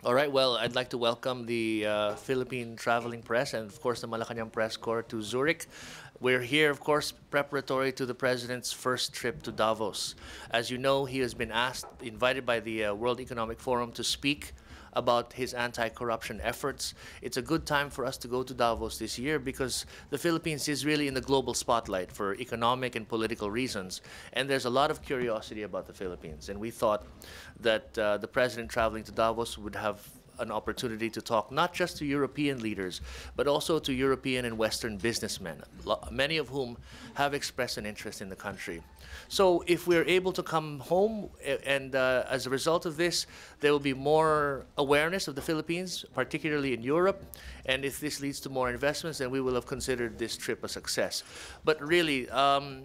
All right, well, I'd like to welcome the Philippine Traveling Press and, of course, the Malacanang Press Corps to Zurich. We're here, of course, preparatory to the President's first trip to Davos. As you know, he has been invited by the World Economic Forum to speak about his anti-corruption efforts. It's a good time for us to go to Davos this year because the Philippines is really in the global spotlight for economic and political reasons. And there's a lot of curiosity about the Philippines. And we thought that the president traveling to Davos would have an opportunity to talk not just to European leaders, but also to European and Western businessmen, many of whom have expressed an interest in the country. So if we're able to come home and as a result of this, there will be more awareness of the Philippines, particularly in Europe. And if this leads to more investments, then we will have considered this trip a success. But really, of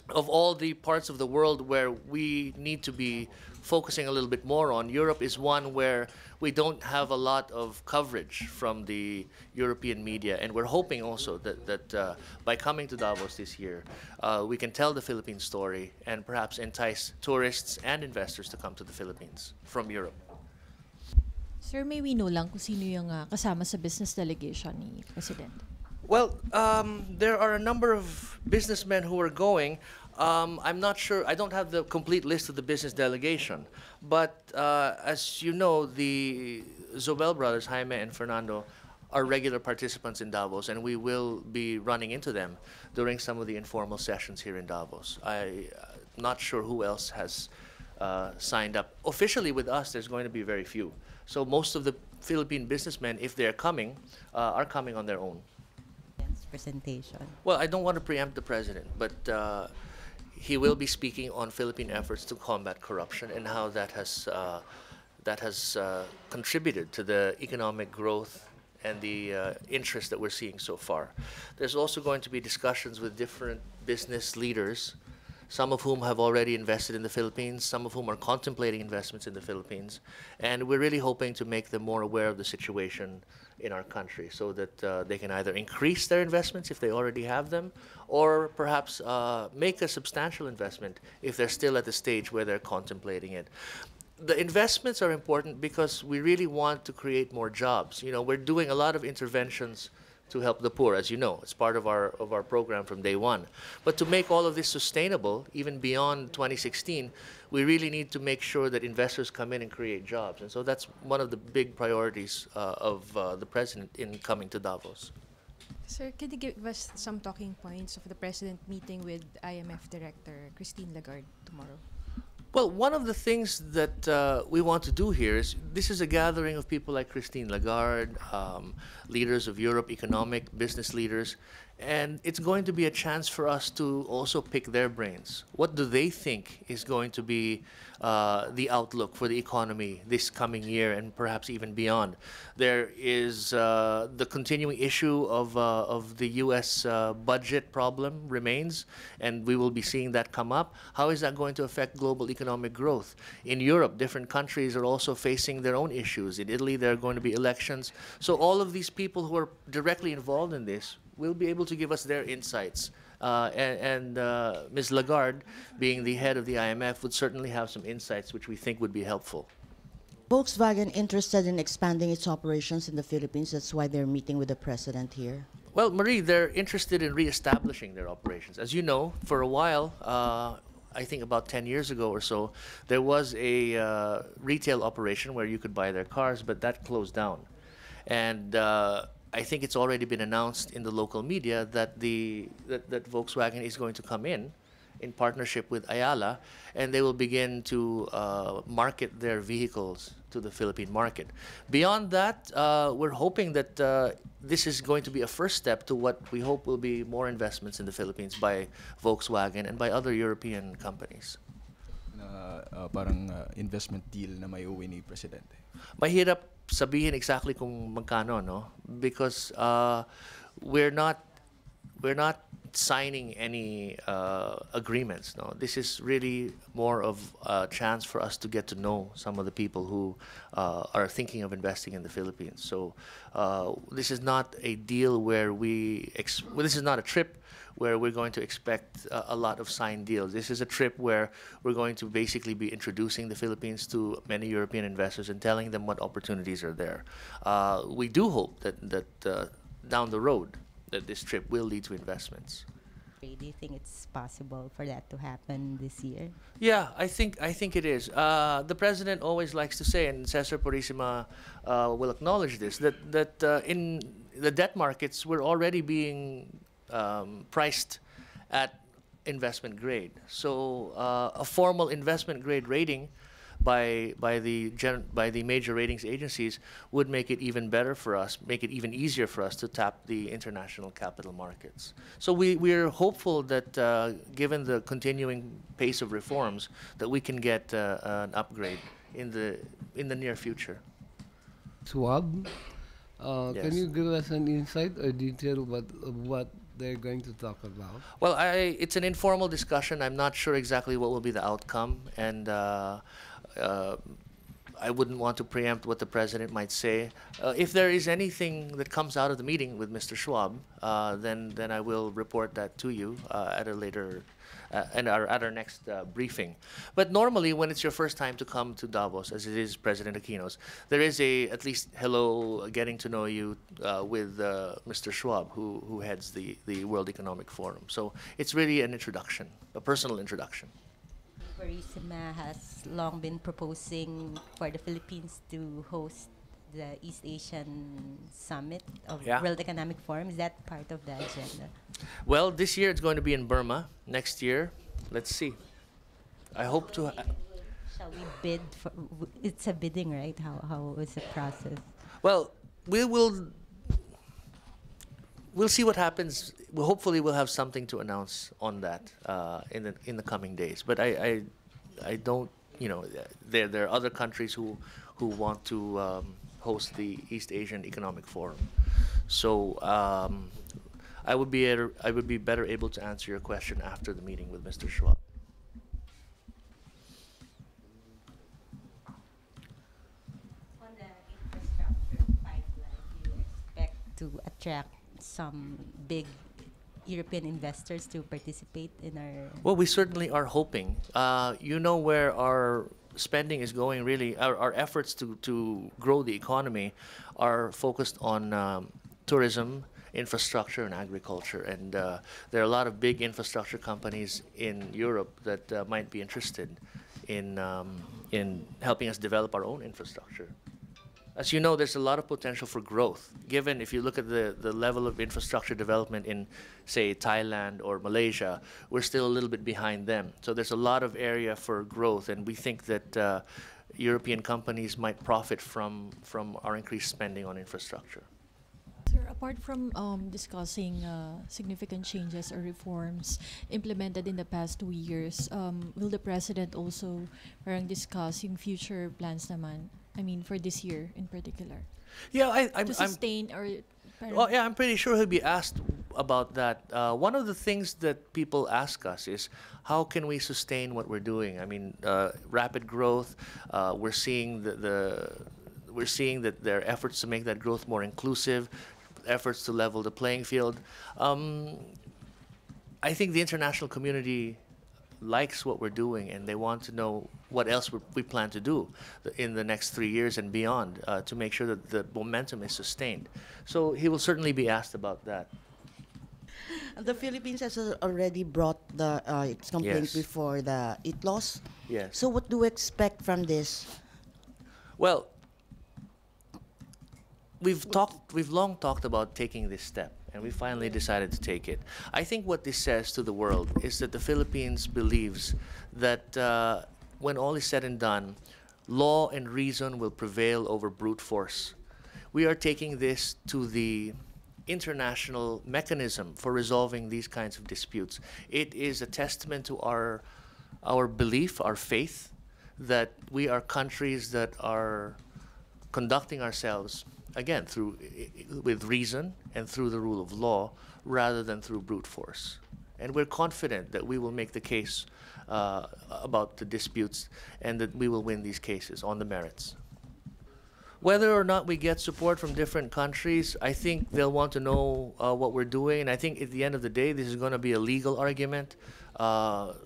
all the parts of the world where we need to be focusing a little bit more on, Europe is one where we don't have a lot of coverage from the European media. And we're hoping also that by coming to Davos this year, we can tell the Philippine story and perhaps entice tourists and investors to come to the Philippines from Europe. Sir, may we know lang kung sino yung kasama sa business delegation ni President? Well, there are a number of businessmen who are going. I'm not sure, I don't have the complete list of the business delegation. But as you know, the Zobel brothers, Jaime and Fernando, are regular participants in Davos, and we will be running into them during some of the informal sessions here in Davos. I'm not sure who else has signed up. Officially with us, there's going to be very few. So most of the Philippine businessmen, if they're coming, are coming on their own. Presentation. Well, I don't want to preempt the president, but he will be speaking on Philippine efforts to combat corruption and how that has contributed to the economic growth and the interest that we're seeing so far. There's also going to be discussions with different business leaders, some of whom have already invested in the Philippines, some of whom are contemplating investments in the Philippines, and we're really hoping to make them more aware of the situation in our country so that they can either increase their investments if they already have them, or perhaps make a substantial investment if they're still at the stage where they're contemplating it. The investments are important because we really want to create more jobs. You know, we're doing a lot of interventions to help the poor, as you know. It's part of our program from day one. But to make all of this sustainable, even beyond 2016, we really need to make sure that investors come in and create jobs. And so that's one of the big priorities of the president in coming to Davos. Sir, can you give us some talking points of the president meeting with IMF Director Christine Lagarde tomorrow? Well, one of the things that we want to do here is this is a gathering of people like Christine Lagarde, leaders of Europe, economic, business leaders, and it's going to be a chance for us to also pick their brains. What do they think is going to be the outlook for the economy this coming year and perhaps even beyond? There is the continuing issue of the U.S. Budget problem remains, and we will be seeing that come up. How is that going to affect global economic growth? In Europe, different countries are also facing their own issues. In Italy, there are going to be elections. So all of these people who are directly involved in this will be able to give us their insights. Ms. Lagarde, being the head of the IMF, would certainly have some insights which we think would be helpful. Volkswagen interested in expanding its operations in the Philippines. That's why they're meeting with the president here. Well, Marie, they're interested in reestablishing their operations. As you know, for a while, I think about 10 years ago or so, there was a retail operation where you could buy their cars, but that closed down. And I think it's already been announced in the local media that that Volkswagen is going to come in partnership with Ayala, and they will begin to market their vehicles to the Philippine market. Beyond that, we're hoping that this is going to be a first step to what we hope will be more investments in the Philippines by Volkswagen and by other European companies. Parang investment deal na may uwi ni Presidente. Mahirap sabihin exactly kung magkano, no? Because we're not signing any agreements. No, this is really more of a chance for us to get to know some of the people who are thinking of investing in the Philippines. So this is not a deal where well, this is not a trip where we're going to expect a lot of signed deals. This is a trip where we're going to basically be introducing the Philippines to many European investors and telling them what opportunities are there. We do hope that down the road that this trip will lead to investments. Do you think it's possible for that to happen this year? Yeah, I think it is. The president always likes to say, and Cesar Purisima will acknowledge this, that in the debt markets we're already being priced at investment grade. So a formal investment grade rating by the major ratings agencies would make it even better for us, make it even easier for us to tap the international capital markets. So we're hopeful that given the continuing pace of reforms, that we can get an upgrade in the near future. Schwab, Yes. can you give us an insight or detail of what they're going to talk about? Well, it's an informal discussion. I'm not sure exactly what will be the outcome, and I wouldn't want to preempt what the president might say. If there is anything that comes out of the meeting with Mr. Schwab, then I will report that to you at a later and at our next briefing. But normally, when it's your first time to come to Davos, as it is President Aquino's, there is at least hello, getting to know you with Mr. Schwab, who heads the World Economic Forum. So it's really an introduction, a personal introduction. Purisima has long been proposing for the Philippines to host the East Asian Summit of Yeah. World Economic Forum. Is that part of the agenda? Well, this year it's going to be in Burma. Next year, let's see. I hope to. Shall we bid for? It's a bidding, right? How is the process? Well, we'll see what happens. Well, hopefully, we'll have something to announce on that in the coming days. But I don't. You know, there are other countries who want to host the East Asian Economic Forum. So I would be better able to answer your question after the meeting with Mr. Schwab. On the infrastructure pipeline, do you expect to attract some big European investors to participate in our? Well, we certainly are hoping. You know where our spending is going, really. Our efforts to grow the economy are focused on tourism, infrastructure, and agriculture. And there are a lot of big infrastructure companies in Europe that might be interested in helping us develop our own infrastructure. As you know, there's a lot of potential for growth, given if you look at the level of infrastructure development in, say, Thailand or Malaysia, we're still a little bit behind them. So there's a lot of area for growth, and we think that European companies might profit from our increased spending on infrastructure. Sir, apart from discussing significant changes or reforms implemented in the past 2 years, will the President also parang discuss yung future plans naman? I mean, for this year in particular? Yeah, To sustain or... parang- Well, yeah, I'm pretty sure he'll be asked about that. One of the things that people ask us is, how can we sustain what we're doing? I mean, rapid growth. We're seeing we're seeing that there are efforts to make that growth more inclusive, efforts to level the playing field. I think the international community likes what we're doing, and they want to know what else we plan to do in the next 3 years and beyond to make sure that the momentum is sustained. So he will certainly be asked about that. The Philippines has already brought its complaint Yes. before the ITLOS. Yes. So what do we expect from this? Well, we've long talked about taking this step, and we finally decided to take it. I think what this says to the world is that the Philippines believes that when all is said and done, law and reason will prevail over brute force. We are taking this to the international mechanism for resolving these kinds of disputes. It is a testament to our belief, our faith, that we are countries that are conducting ourselves, again, with reason and through the rule of law, rather than through brute force. And we're confident that we will make the case about the disputes and that we will win these cases on the merits. Whether or not we get support from different countries, I think they'll want to know what we're doing. And I think at the end of the day, this is going to be a legal argument.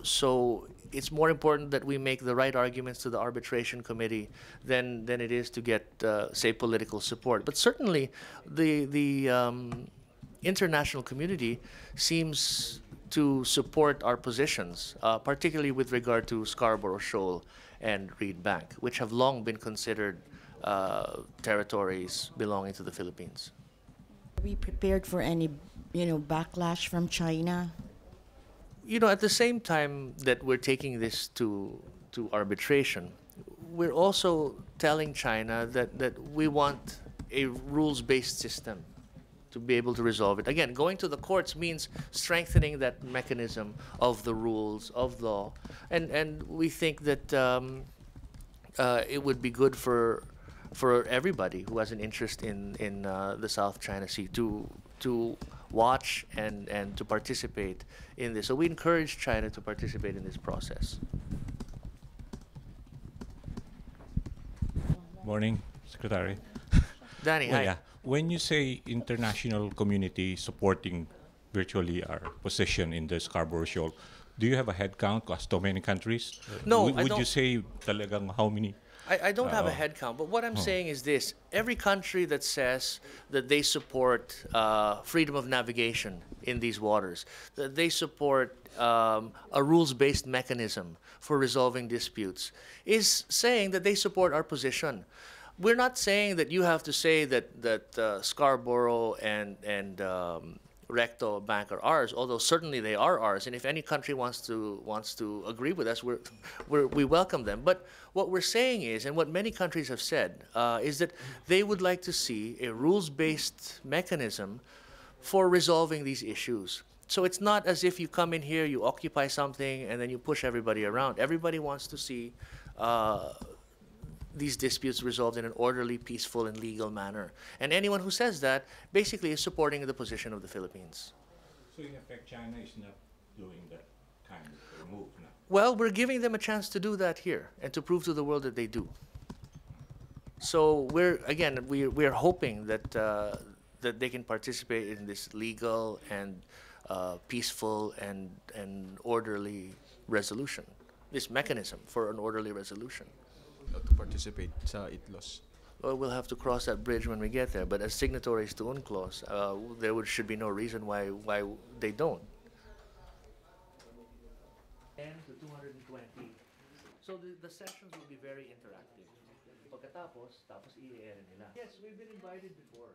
So it's more important that we make the right arguments to the arbitration committee than it is to get, say, political support. But certainly, the international community seems to support our positions, particularly with regard to Scarborough Shoal and Reed Bank, which have long been considered territories belonging to the Philippines. Are we prepared for any, backlash from China? At the same time that we're taking this to arbitration, we're also telling China that we want a rules-based system to be able to resolve it. Again, going to the courts means strengthening that mechanism of the rules of law, and we think that it would be good for everybody who has an interest in the South China Sea to watch and to participate in this. So we encourage China to participate in this process. Morning, Secretary. Danny, hi. Yeah. When you say international community supporting virtually our position in the Scarborough Shoal, do you have a head count? Because so many countries. No, Would I don't. you say talagang how many? I don't have a head count, but what I'm saying is this. Every country that says that they support freedom of navigation in these waters, that they support a rules-based mechanism for resolving disputes, is saying that they support our position. We're not saying that you have to say that Scarborough and Recto Bank are ours, although certainly they are ours. And if any country wants to agree with us, we welcome them. But what we're saying is, and what many countries have said, is that they would like to see a rules-based mechanism for resolving these issues. So it's not as if you come in here, you occupy something, and then you push everybody around. Everybody wants to see these disputes resolved in an orderly, peaceful, and legal manner. And anyone who says that basically is supporting the position of the Philippines. So in effect, China is not doing that kind of move now. Well, we're giving them a chance to do that here and to prove to the world that they do. So we're hoping that that they can participate in this legal and peaceful and orderly resolution, this mechanism for an orderly resolution. Not to participate sa ITLOS. Well, we'll have to cross that bridge when we get there. But as signatories to UNCLOS, should be no reason why they don't. 10 to 220. So the sessions will be very interactive. Pagkatapos, i-air nila. Yes, we've been invited before.